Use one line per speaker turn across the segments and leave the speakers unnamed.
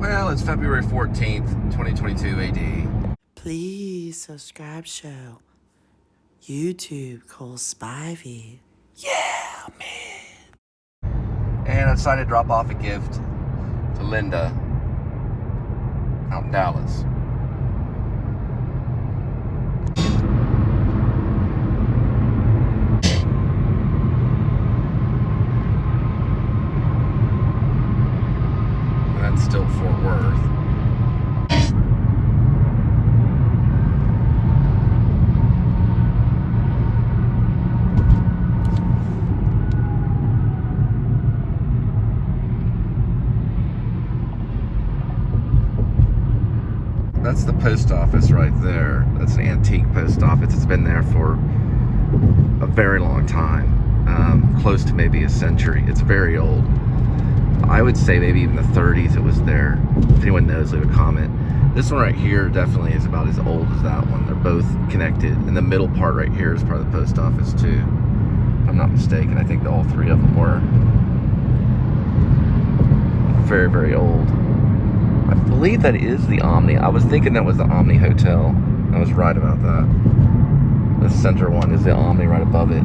Well, it's February 14th, 2022 AD.
Please subscribe show. YouTube Cole Spivey. Yeah, man.
And I decided to drop off a gift to Linda out in Dallas. That's still Fort Worth. That's the post office right there. That's an antique post office. It's been there for a very long time, close to maybe a century. It's very old. I would say maybe even the 30s it was there. If anyone knows, leave a comment. This one right here definitely is about as old as that one. They're both connected. And the middle part right here is part of the post office too. If I'm not mistaken, I think all three of them were. Very, very old. I believe that is the Omni. I was thinking that was the Omni Hotel. I was right about that. The center one is the Omni right above it.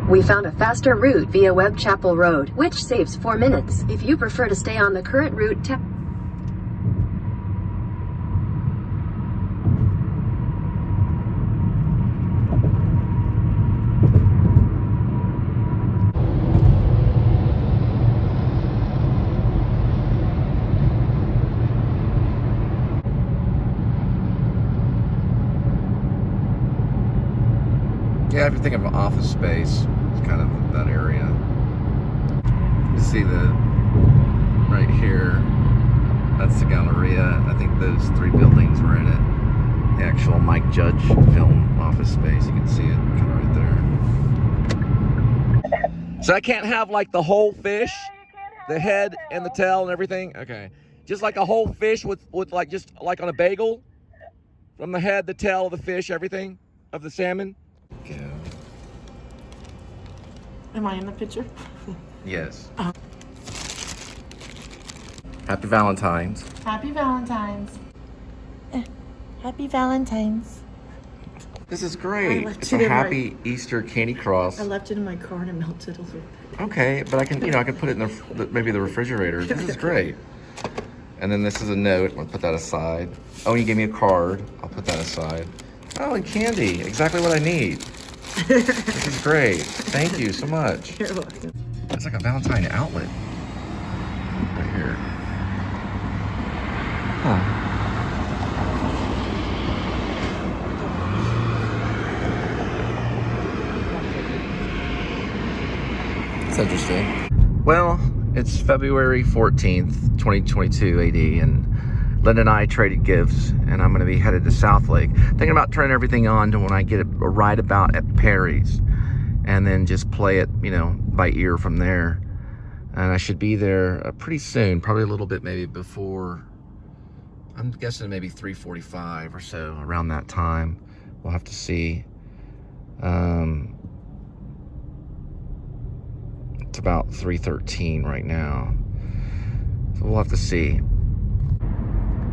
We found a faster route via Webb Chapel Road, which saves 4 minutes. If you prefer to stay on the current route,
Yeah, if you think of an office space, it's kind of that area. You see the, right here, that's the Galleria. I think those three buildings were in it. The actual Mike Judge film office space, you can see it kind of right there. So I can't have like the whole fish, the head and the tail and everything? Okay. Just like a whole fish with like, just like on a bagel? From the head, the tail, the fish, everything of the salmon? Go.
Am I in the picture?
Yes. Happy Valentine's.
Happy Valentine's. Happy Valentine's.
This is great.
left
It's
it
a
in
happy Easter candy cross.
I left it in my car and it melted a little bit.
Okay, but I can, I can put it in maybe the refrigerator. This is great. And then this is a note. I'm gonna put that aside. Oh, you gave me a card. I'll put that aside. Oh, and candy. Exactly what I need. This is great. Thank you so much.
You're welcome.
It's like a Valentine outlet. Right here. Huh. that's interesting. Well, it's February 14th, 2022 AD, and Linda and I traded gifts, and I'm going to be headed to South Lake. Thinking about turning everything on to when I get a ride about at Perry's, and then just play it, you know, by ear from there. And I should be there pretty soon, probably a little bit maybe before, I'm guessing maybe 3:45 or so, around that time. We'll have to see. It's about 3:13 right now, so we'll have to see.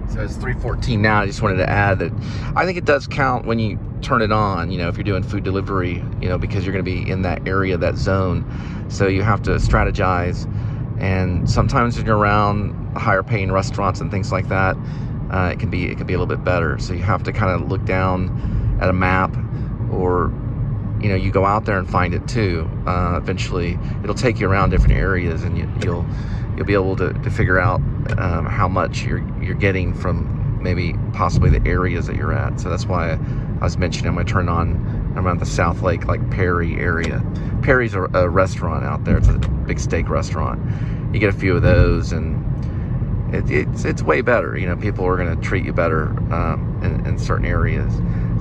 So it's 3:14 now. I just wanted to add that I think it does count when you turn it on, you know, if you're doing food delivery, you know, because you're going to be in that area, that zone. So you have to strategize. And sometimes when you're around higher paying restaurants and things like that, it can be a little bit better. So you have to kind of look down at a map, or, you know, you go out there and find it too. Eventually it'll take you around different areas, and you'll be able to figure out how much you're getting from maybe possibly the areas that you're at. So that's why I was mentioning I'm going to turn on around the South Lake, like Perry area. Perry's a restaurant out there. It's a big steak restaurant. You get a few of those, and it's way better. You know, people are going to treat you better in certain areas.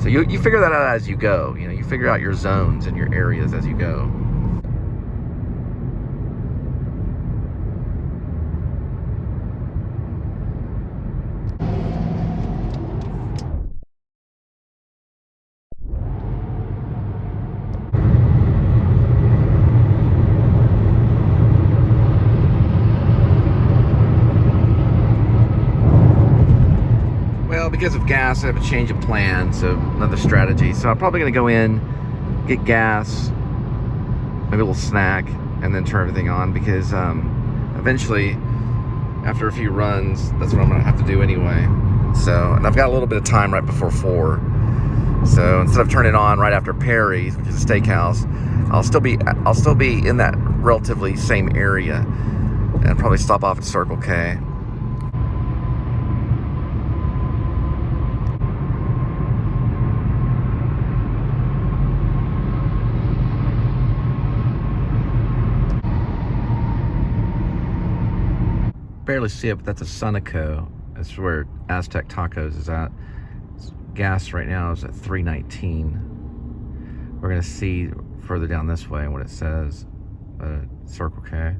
So you figure that out as you go. You know, you figure out your zones and your areas as you go. Well, because of gas, I have a change of plan, so another strategy. So I'm probably going to go in, get gas, maybe a little snack, and then turn everything on, because eventually, after a few runs, that's what I'm going to have to do anyway. So, and I've got a little bit of time right before 4. So instead of turning it on right after Perry's, which is a steakhouse, I'll still be in that relatively same area, and probably stop off at Circle K. Barely see it, but that's a Sunoco. That's where Aztec Tacos is at. Gas right now is at $3.19. We're gonna see further down this way what it says. Circle K.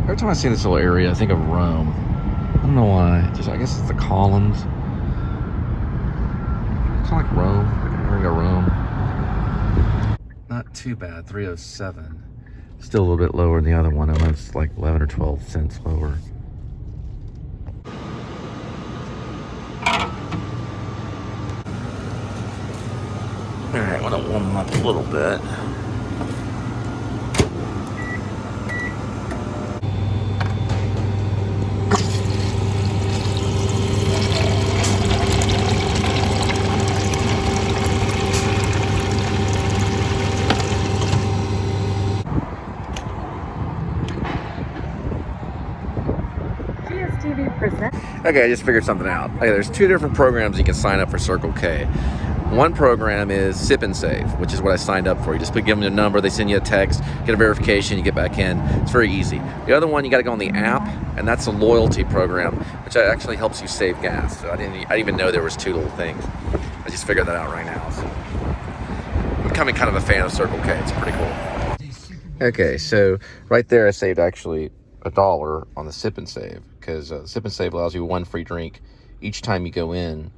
Every time I see this little area, I think of Rome. I don't know why. I guess it's the columns. Kind of like Rome. We're gonna go Rome. Not too bad. 307. Still a little bit lower than the other one. Almost like 11 or 12 cents lower. All right, I want to warm them up a little bit. Okay, I just figured something out. Okay, there's 2 different programs you can sign up for Circle K. One program is Sip and Save, which is what I signed up for. You just give them a number, they send you a text, get a verification, you get back in. It's very easy. The other one, you got to go on the app, and that's a loyalty program, which actually helps you save gas. So I didn't even know there was 2 little things. I just figured that out right now. So becoming kind of a fan of Circle K. It's pretty cool. Okay, so right there I saved actually $1 on the Sip and Save, because Sip and Save allows you one free drink each time you go in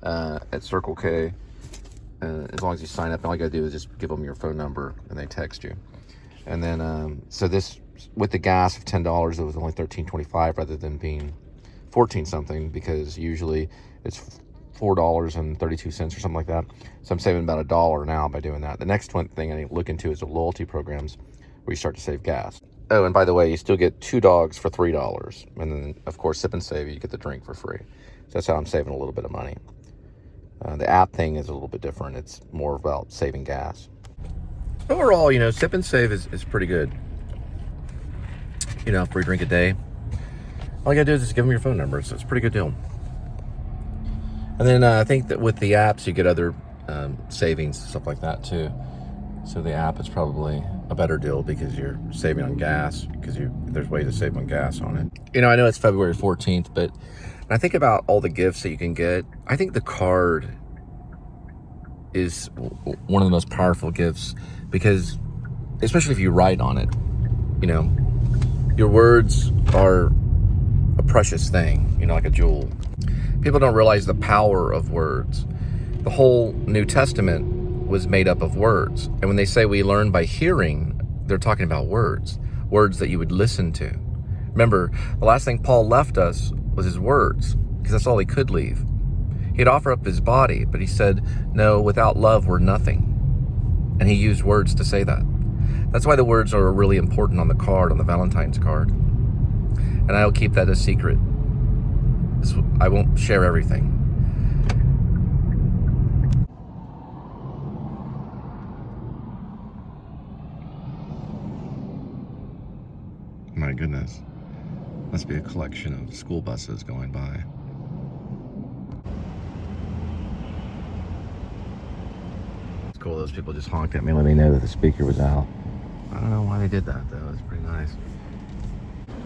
at Circle K. As long as you sign up, all you gotta do is just give them your phone number and they text you. And then so this, with the gas of $10, it was only $13.25 rather than being 14 something, because usually it's $4.32 or something like that. So I'm saving about $1 now by doing that. The next one thing I need to look into is the loyalty programs where you start to save gas. Oh, and by the way, you still get 2 dogs for $3. And then, of course, Sip and Save, you get the drink for free. So that's how I'm saving a little bit of money. The app thing is a little bit different. It's more about saving gas. Overall, you know, Sip and Save is pretty good. You know, free drink a day. All you gotta do is just give them your phone number. So it's a pretty good deal. And then I think that with the apps, you get other savings and stuff like that too. So the app is probably a better deal because you're saving on gas, because there's ways to save on gas on it. You know, I know it's February 14th, but when I think about all the gifts that you can get, I think the card is one of the most powerful gifts, because especially if you write on it, you know, your words are a precious thing, you know, like a jewel. People don't realize the power of words. The whole New Testament was made up of words. And when they say we learn by hearing, they're talking about words that you would listen to. Remember, the last thing Paul left us was his words, because that's all he could leave. He'd offer up his body, but he said, no, without love, we're nothing. And he used words to say that. That's why the words are really important on the card, on the Valentine's card. And I'll keep that a secret. I won't share everything. My goodness. Must be a collection of school buses going by. It's cool, those people just honked at me, let me know that the speaker was out. I don't know why they did that though, it's pretty nice.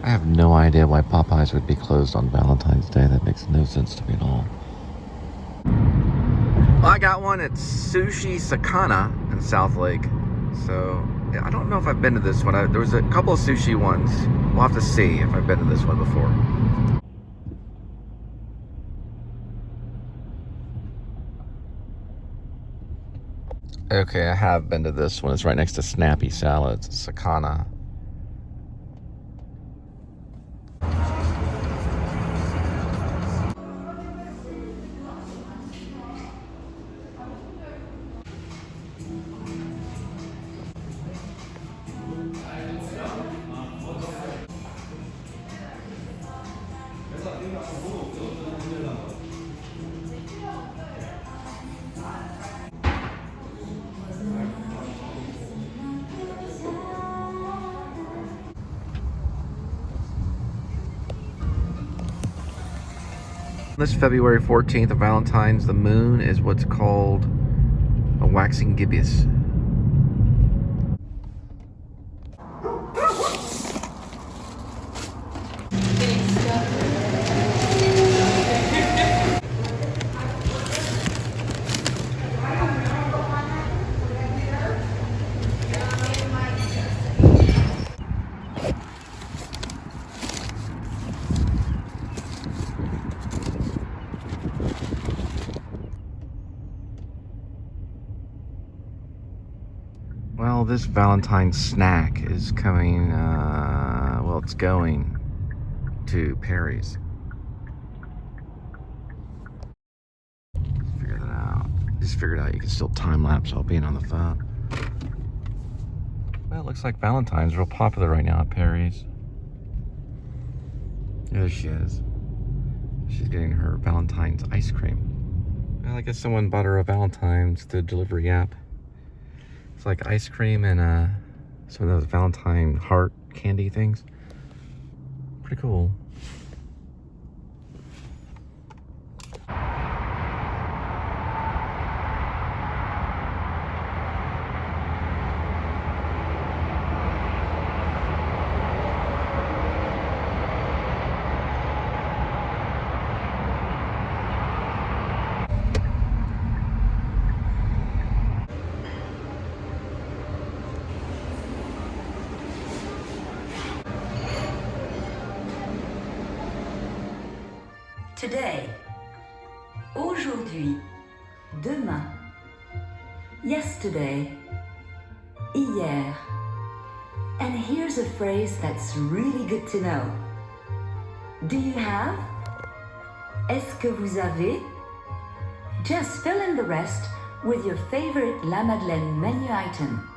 I have no idea why Popeyes would be closed on Valentine's Day. That makes no sense to me at all. Well, I got one at Sushi Sakana in South Lake. So, yeah, I don't know if I've been to this one. There was a couple of sushi ones. We'll have to see if I've been to this one before. Okay, I have been to this one. It's right next to Snappy Salads, Sakana. This February 14th of Valentine's, the moon is what's called a waxing gibbous. Well, this Valentine snack is coming, well, it's going to Perry's. Figure that out. Just figured out you can still time lapse while being on the phone. Well, it looks like Valentine's real popular right now at Perry's. There she is. She's getting her Valentine's ice cream. Well, I guess someone bought her a Valentine's, the delivery app. It's like ice cream and some of those Valentine heart candy things. Pretty cool.
Today. Aujourd'hui. Demain. Yesterday. Hier. And here's a phrase that's really good to know. Do you have? Est-ce que vous avez? Just fill in the rest with your favorite La Madeleine menu item.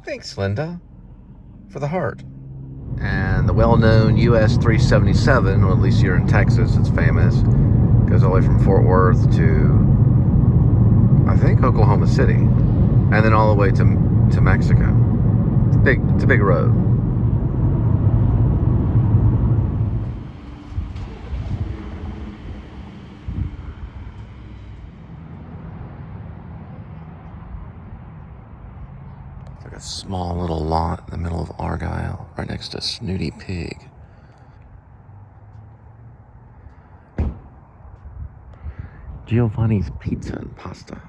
Thanks, Linda, for the heart. And the well-known US 377, or at least here in Texas, it's famous, goes all the way from Fort Worth to, I think, Oklahoma City, and then all the way to Mexico. It's a big road. It's like a small little lot in the middle of Argyle, right next to Snooty Pig. Giovanni's Pizza and Pasta.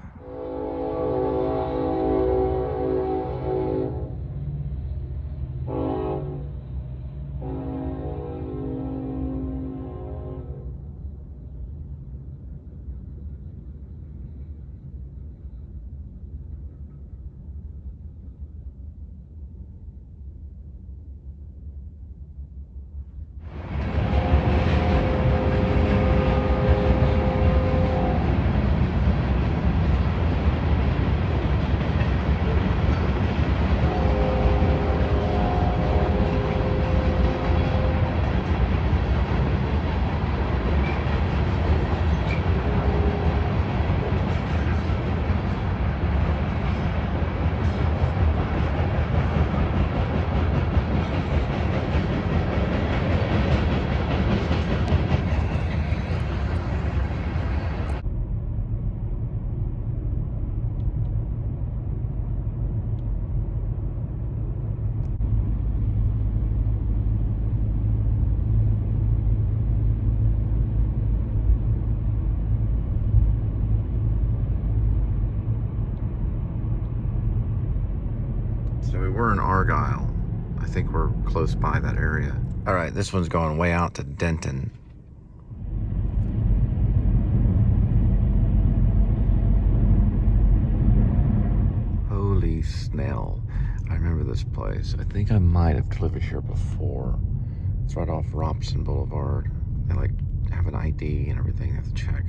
So we were in Argyle. I think we're close by that area. All right, this one's going way out to Denton. Holy Snell. I remember this place. I think I might have delivered here before. It's right off Robson Boulevard. They like have an ID and everything. I have to check.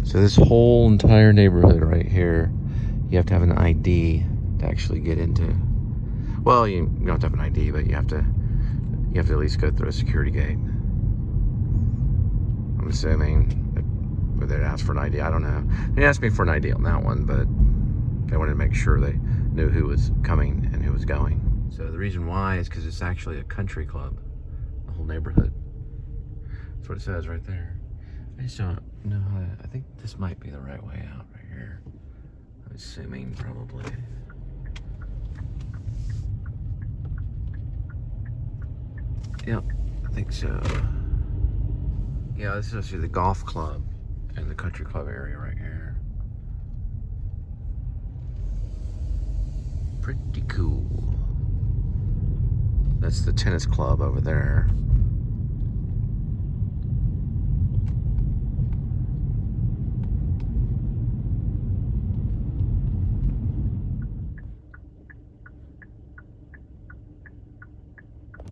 So this whole entire neighborhood right here, you have to have an ID to actually get into. Well, you don't have to have an ID, but you have to at least go through a security gate. I'm assuming they'd ask for an ID. I don't know. They asked me for an ID on that one, but they wanted to make sure they knew who was coming and who was going. So the reason why is because it's actually a country club, the whole neighborhood. That's what it says right there. I just don't know how I think this might be the right way out right here. I'm assuming probably. Yep, I think so. Yeah, this is actually the golf club and the country club area right here. Pretty cool. That's the tennis club over there.